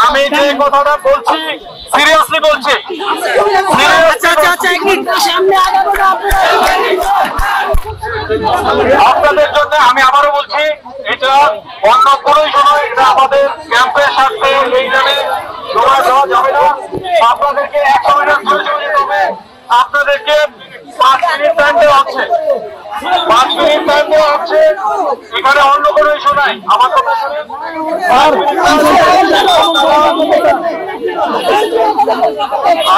আমি যে কথাটা বলছি সিরিয়াসলি বলছি। আপনাদের জন্য আমি আবারও বলছি, এটা অন্য কোনো সময় এটা আমাদের ক্যাম্পের স্বার্থে এইখানে জমা দেওয়া যাবে না। আপনাদেরকে 100 মিটার দূরে চলে যেতে হবে। আপনাদেরকে 5 মিনিট টাইম দেওয়া হচ্ছে, 5 মিনিট টাইম দেওয়া হচ্ছে। এখানে অন্য কোনো ইস্যু নাই। আমার কথা শুনেন,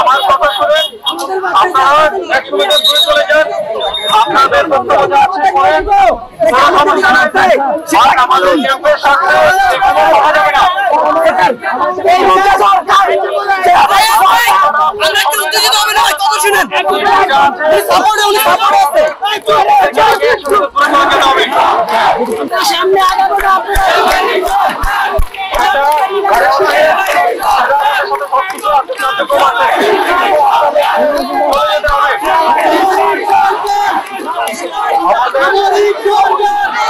আমার কথা শুনেন। আপনারা 100 মিটার দূরে চলে যান। আপনাদের বক্তব্য যা আছে করেন, কোনো সমস্যা নাই। আর আমাদের ক্যাম্পের সাথে এখানে কথা যাবে না। সামনে আগাবো না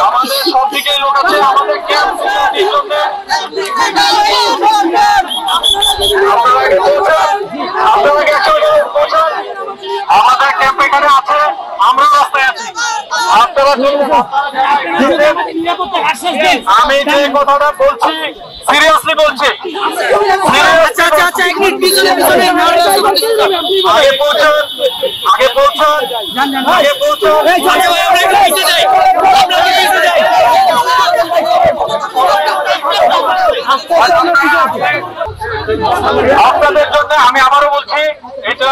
আমাদের সব দিকে লোক আছে। আমাদের ক্যাম্প আমাদের ক্যাম্প এখানে আছে, আমরা রাস্তায় আছি। আপনারা আমি যে কথাটা বলছি সিরিয়াসলি বলছি। আগে পৌঁছান, আগে পৌঁছান, আগে পৌঁছান। আপনাদের জন্য আমি আবারও বলছি, এটা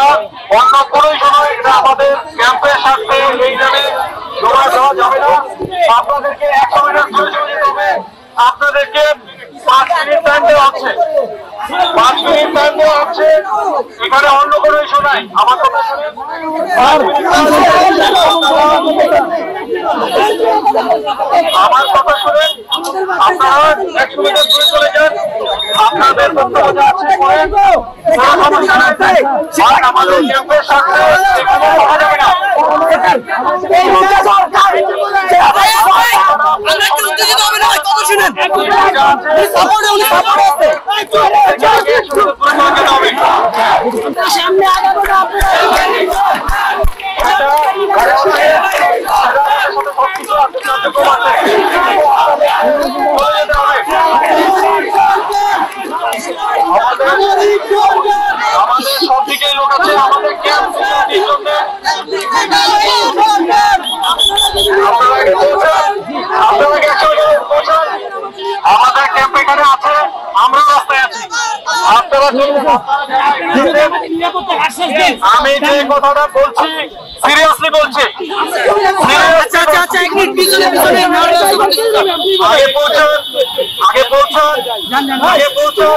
অন্য কোনো সময় এটা আমাদের ক্যাম্পের স্বার্থে এইখানে জমা দেওয়া যাবে না। আপনাদেরকে 100 মিটার দূরে চলে যেতে হবে। আপনাদেরকে 5 মিনিট টাইম দেওয়া হচ্ছে, 5 মিনিট টাইম দেওয়া হচ্ছে। এখানে অন্য কোনো ইস্যু নাই। আমার কথা শুনেন, আমার কথা শুনেন। আপনারা 100 মিটার দূরে চলে যান। আপনাদের বক্তব্য যা আছে করেন, কোনো সমস্যা নাই। আর আমাদের ক্যাম্পের সাথে এখানে কথা যাবে না। সামনে আগাবো না আমাদের সব দিকে লোক আছে। আমাদের ক্যাম্প আমাদের ক্যাম্প এখানে আছে, আমরা রাস্তায় আছি। আপনারা আমি যে কথাটা বলছি সিরিয়াসলি বলছি। আগে পৌঁছান, আগে পৌঁছান, আগে পৌঁছান।